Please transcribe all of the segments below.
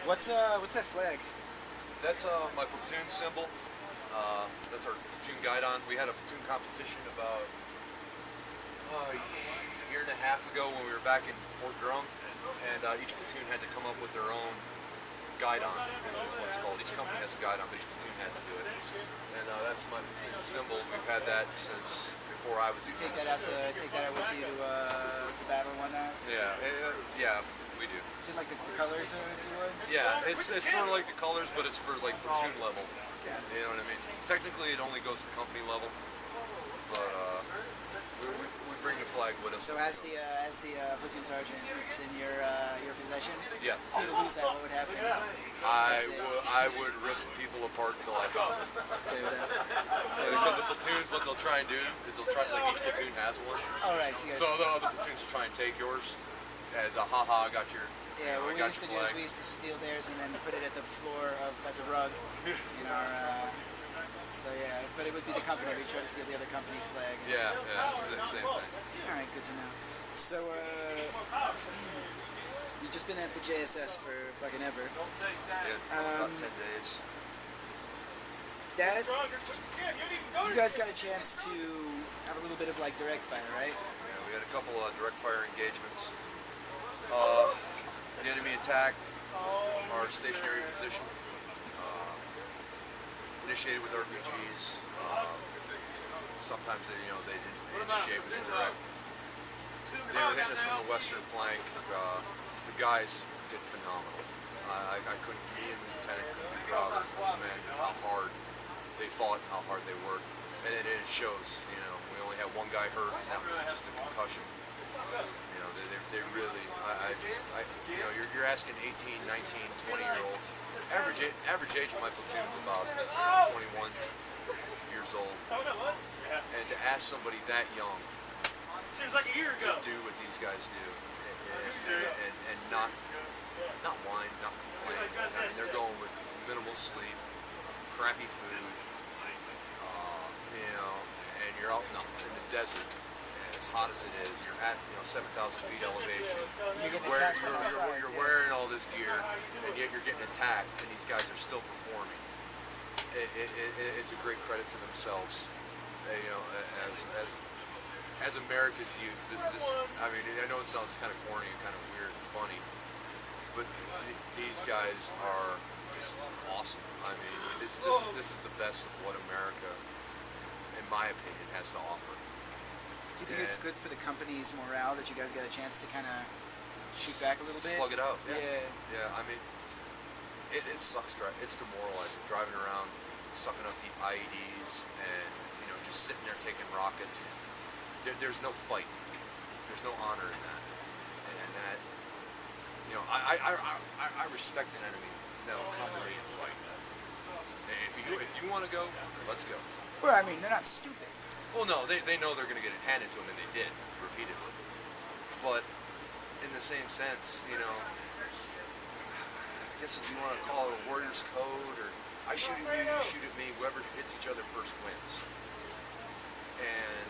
What's that flag? That's my platoon symbol. That's our platoon guidon. We had a platoon competition about a year and a half ago when we were back in Fort Drum, and each platoon had to come up with their own guidon, is what it's called. Each company has a guidon, but each platoon had to do it. And that's my platoon symbol. We've had that since before I was. You take that out with you to battle and whatnot. Yeah, we do. Is it like the colors, if you would? Yeah, it's sort of like the colors, but it's for like platoon level. Yeah. You know what I mean? Technically, it only goes to company level, but we bring the flag with us. So as the platoon sergeant, it's in your possession. Yeah. If you lose that, what would happen? I would rip people apart until I found it. Because the platoons, what they'll try and do is they'll try, like each platoon has one. All right. So the other platoons will try and take yours as a haha, I got your. Yeah, what we used to do is we used to steal theirs and then put it at the floor as a rug in our. So yeah, but it would be the company. We try to steal the other company's flag. Yeah, it's the same thing. All right, good to know. So you've just been at the JSS for fucking ever. Yeah, about 10 days. Dad, you guys got a chance to have a little bit of like direct fire, right? Yeah, we had a couple of direct fire engagements. The enemy attacked our stationary position. Initiated with RPGs. Sometimes they initiate with indirect. They were hitting us from the western flank. The guys did phenomenal. Me and the lieutenant couldn't be proud of the men, how hard they fought, how hard they worked, and it shows. You know, we only had one guy hurt, and that was just a concussion. You know, they really. You're asking 18, 19, 20-year-olds. Average age of my platoon is about 21 years old, and to ask somebody that young seems like a year ago to do what these guys do, and not whine, not complain. I mean, they're going with minimal sleep, crappy food, and you're out in the desert. As hot as it is, you're at 7,000 feet elevation. You're wearing all this gear, and yet you're getting attacked, and these guys are still performing. It's a great credit to themselves. As America's youth, I mean, I know it sounds kind of corny and kind of weird and funny, but these guys are just awesome. I mean, this is the best of what America, in my opinion, has to offer. Do you think it's good for the company's morale that you guys got a chance to kind of shoot back a little bit? Slug it out. Yeah. I mean, it sucks. It's demoralizing driving around, sucking up IEDs, and just sitting there taking rockets. There's no fight. There's no honor in that. And that, I respect an enemy that will come to me and fight. And if you want to go, let's go. Well, I mean, they're not stupid. Well, no, they know they're going to get it handed to them, and they did, repeatedly. But in the same sense, I guess if you want to call it a warrior's code, or I shoot at you, you shoot at me, whoever hits each other first wins. And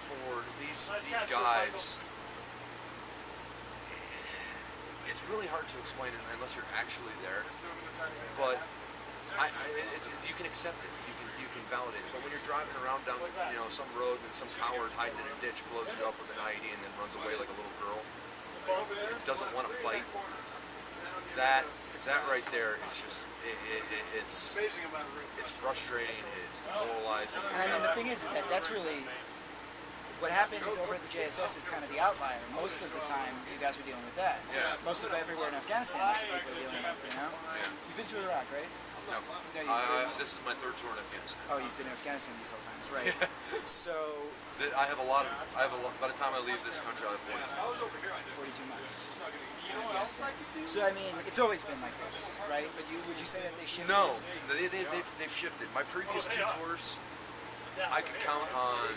for these guys, it's really hard to explain it unless you're actually there. But you can accept it. You can validate it. But when you're driving around down some road and some coward hiding in a ditch blows you up with an IED and then runs away like a little girl, doesn't want to fight, that right there is just it's frustrating. It's demoralizing. And I mean, the thing is that that's really what happens over at the JSS is kind of the outlier. Most of the time, you guys are dealing with that. Yeah. Most of everywhere in Afghanistan, that's what people are dealing with. Yeah. You've been to Iraq, right? No. This is my third tour in Afghanistan. Oh, you've been in Afghanistan these whole times, right? So I have a lot. By the time I leave this country, I have 42 months. 42 months. So I mean, it's always been like this, right? But would you say that they shifted? No, they've shifted. My previous two tours, I could count on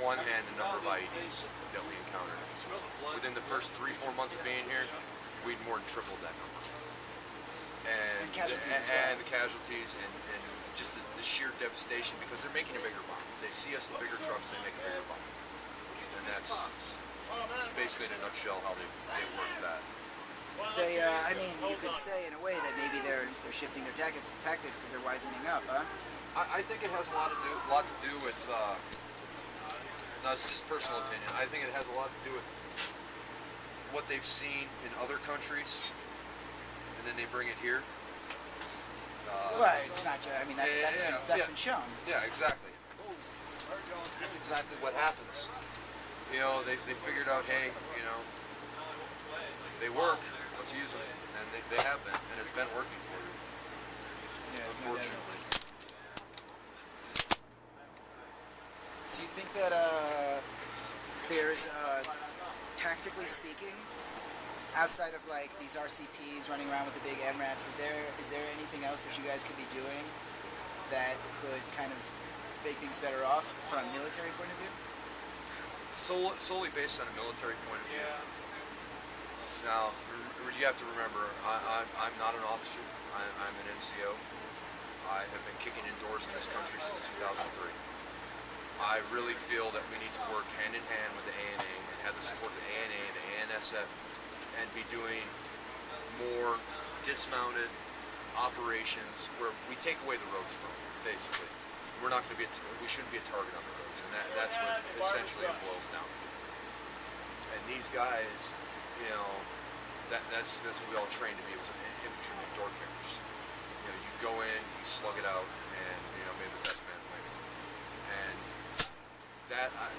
one hand the number of IEDs that we encountered. Within the first 3-4 months of being here, we'd more than tripled that number. And the casualties and just the sheer devastation, because they're making a bigger bomb. They see us in bigger trucks, they make a bigger bomb. And that's basically in a nutshell how they work that. I mean, you could say say in a way that maybe they're shifting their tactics because they're wisening up, huh? I think it has a lot to do with. No, it's just personal opinion. I think it has a lot to do with what they've seen in other countries, and then they bring it here. Right. It's not. I mean, that's been shown. Yeah, exactly. That's exactly what happens. You know, they figured out, hey, you know, they work. Let's use them, and they have been, and it's been working for you. Yeah, Unfortunately. Do you think that there's, tactically speaking, outside of like these RCPs running around with the big MRAPs, is there anything else that you guys could be doing that could kind of make things better off from a military point of view? Solely based on a military point of view. Now, you have to remember, I'm not an officer. I'm an NCO. I have been kicking indoors in this country since 2003. I really feel that we need to work hand in hand with the ANA and have the support of the ANA and the ANSF and be doing more dismounted operations where we take away the roads from, basically. We're not going to we shouldn't be a target on the roads, and that's what essentially it boils down to. And these guys, you know, that's what we all trained to be, was infantrymen, door kickers. You know, you go in, you slug it out, and you know, maybe the best man win. And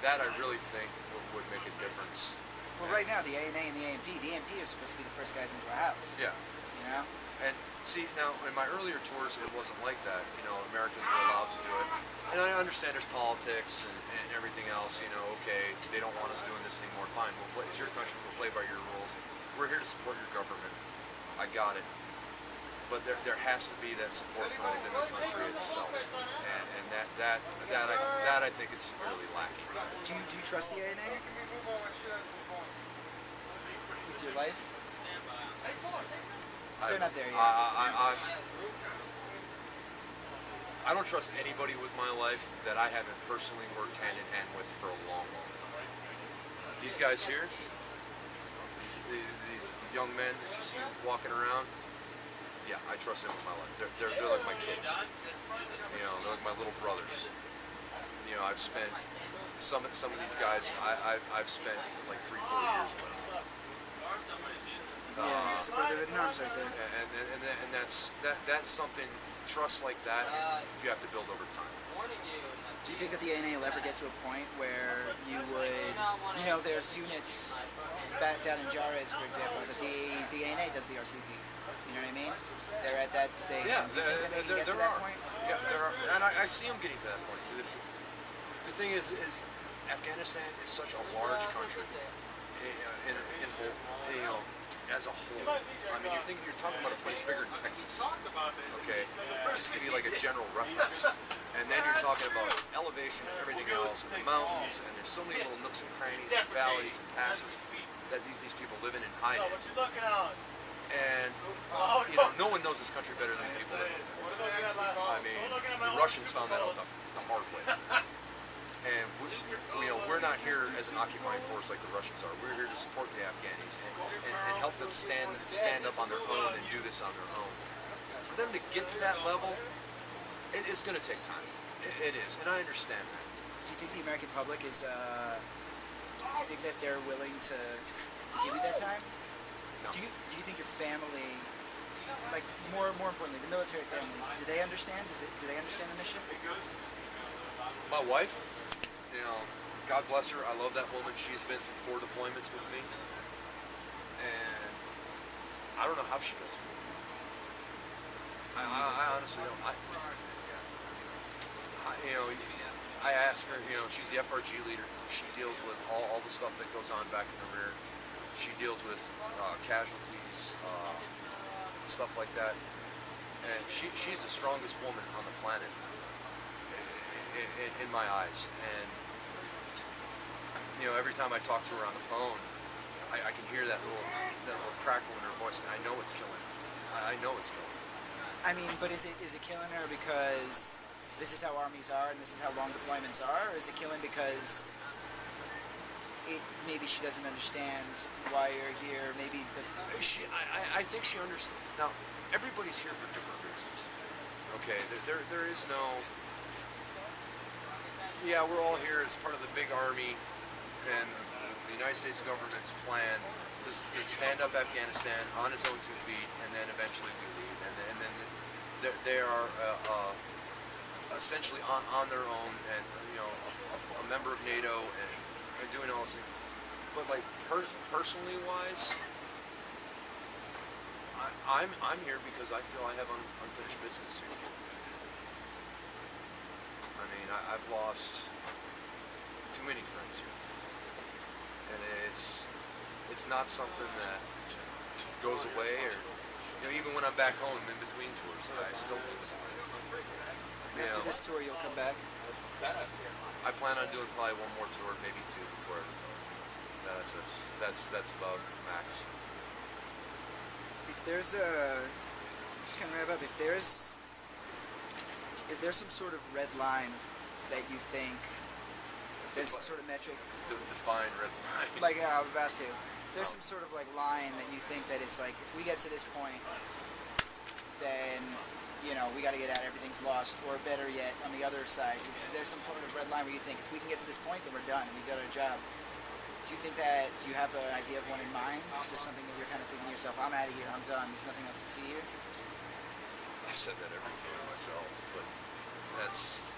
that I really think would make a difference. Well, right now the ANA and the AMP is supposed to be the first guys into a house. Yeah. You know. And see, now in my earlier tours, it wasn't like that. You know, Americans were allowed to do it, and I understand there's politics and everything else. You know, okay, they don't want us doing this anymore. Fine, it's your country. We'll play by your rules. We're here to support your government. I got it. But there has to be that support from within the country itself, and that I think is severely lacking. Do you trust the ANA with your life? They're not there yet. I don't trust anybody with my life that I haven't personally worked hand in hand with for a long time. These guys here, these young men that you see walking around, yeah, I trust them with my life. They're like my kids. You know, they're like my little brothers. You know, I've spent some of these guys. I've spent like 3-4 years with. Yeah, it's a brotherhood in arms right there. And that's something. Trust like that you have to build over time. Do you think that the ANA will ever get to a point where you would, you know, there's units back down in Jarez, for example, that the ANA does the RCP. You know what I mean? They're at that stage. Yeah, Do you think that they can get to that point? Yeah, there are, and I see them getting to that point. The thing is Afghanistan is such a large country in whole, you know, as a whole. I mean, you're talking about a place bigger than Texas. Okay, just to give you like a general reference. And then you're talking about elevation and everything else, and the mountains, and there's so many little nooks and crannies and valleys and passes that these people live in and hide in. And you know, no one knows this country better than the people that live there. I mean, the Russians found that out the hard way. And we're not here as an occupying force like the Russians are. We're here to support the Afghanis and help them stand up on their own and do this on their own. For them to get to that level, it's going to take time. It is, and I understand that. Do you think the American public is? Do you think that they're willing to give you that time? No. Do you think your family, like more importantly, the military families, do they understand? Do they understand the mission? My wife, you know, God bless her. I love that woman. She's been through 4 deployments with me, and I don't know how she does it. I honestly don't. You know, I ask her. You know, she's the FRG leader. She deals with all the stuff that goes on back in the rear. She deals with casualties, stuff like that, and she's the strongest woman on the planet. In my eyes, and you know, every time I talk to her on the phone, I can hear that little crackle in her voice, and I know it's killing her. I know it's killing her. I mean, but is it killing her because this is how armies are and this is how long deployments are, or is it killing because maybe she doesn't understand why you're here. Maybe I think she understands. Now, everybody's here for different reasons. Okay, there is no. Yeah, we're all here as part of the big army, and the United States government's plan to stand up Afghanistan on its own 2 feet, and then eventually we leave, and then they are essentially on their own, and a member of NATO, and doing all those things. But like personally wise, I'm here because I feel I have unfinished business here. I mean, I've lost too many friends here, and it's not something that goes away, or even when I'm back home in between tours, I still think about it. After this tour, you'll come back. I plan on doing probably one more tour, maybe 2 before I retire. That's about max. If there's just kind of wrap up. Is there some sort of red line that you think? There's some sort of metric. Define red line. Like I'm about to. If there's some sort of like line that you think that it's like, if we get to this point, then we got to get out. Everything's lost. Or better yet, on the other side, is there some sort of red line where you think if we can get to this point, then we're done and we've done our job? Do you think that? Do you have an idea of one in mind? Is there something that you're kind of thinking to yourself, I'm out of here, I'm done, there's nothing else to see here? I've said that every time myself, but that's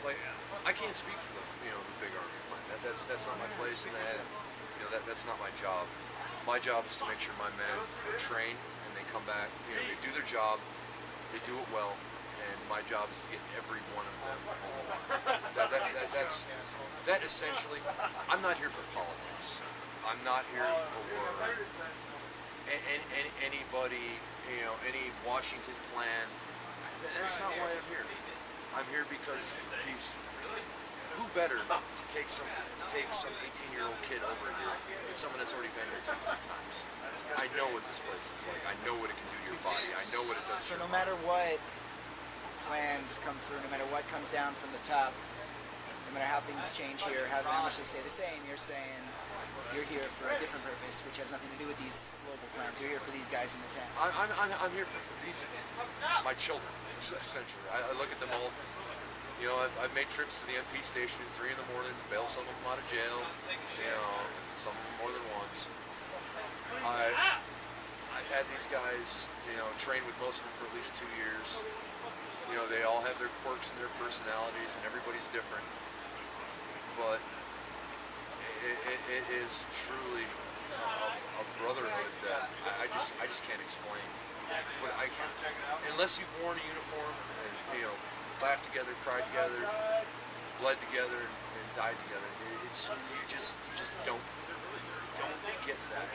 like I can't speak for the big army plan. That's not my place, and that's not my job. My job is to make sure my men are trained and they come back. They do their job, they do it well, and my job is to get every one of them home. That essentially. I'm not here for politics. I'm not here for anybody. Any Washington plan. That's not why I'm here. I'm here because who better to take some 18-year-old kid over here than someone that's already been here 2-3 times. I know what this place is like. I know what it can do to your body. I know what it does to So your no mind. matter what plans come through, no matter what comes down from the top, no matter how things change here, how much they stay the same, you're saying you're here for a different purpose, which has nothing to do with these global plans. You're here for these guys in the tent. I'm here for my children, essentially. I look at them all. I've made trips to the MP station at 3 in the morning to bail some of them out of jail. Some more than once. I've had these guys, train with most of them for at least 2 years. They all have their quirks and their personalities, and everybody's different. But it is truly a brotherhood that I just can't explain. But I can't, unless you've worn a uniform and laughed together, cried together, bled together, and died together. You just don't get that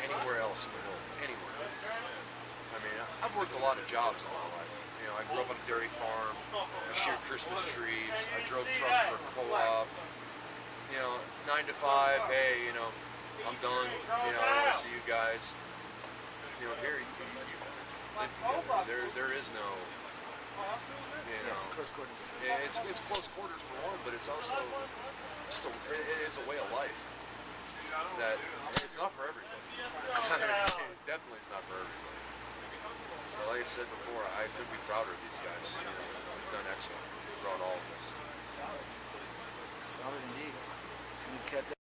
anywhere else in the world. Anywhere. I mean, I've worked a lot of jobs in my life. I grew up on a dairy farm. I shared Christmas trees. I drove trucks for a co-op. 9 to 5. Hey, I'm done. I want to see you guys. Here, you live together. There is no. It's close quarters. It's close quarters for one, but it's also just it's a way of life that it's not for everybody. Definitely, it's not for everybody. But like I said before, I could be prouder of these guys. They've done excellent throughout all of this. Solid indeed. Can we cut that?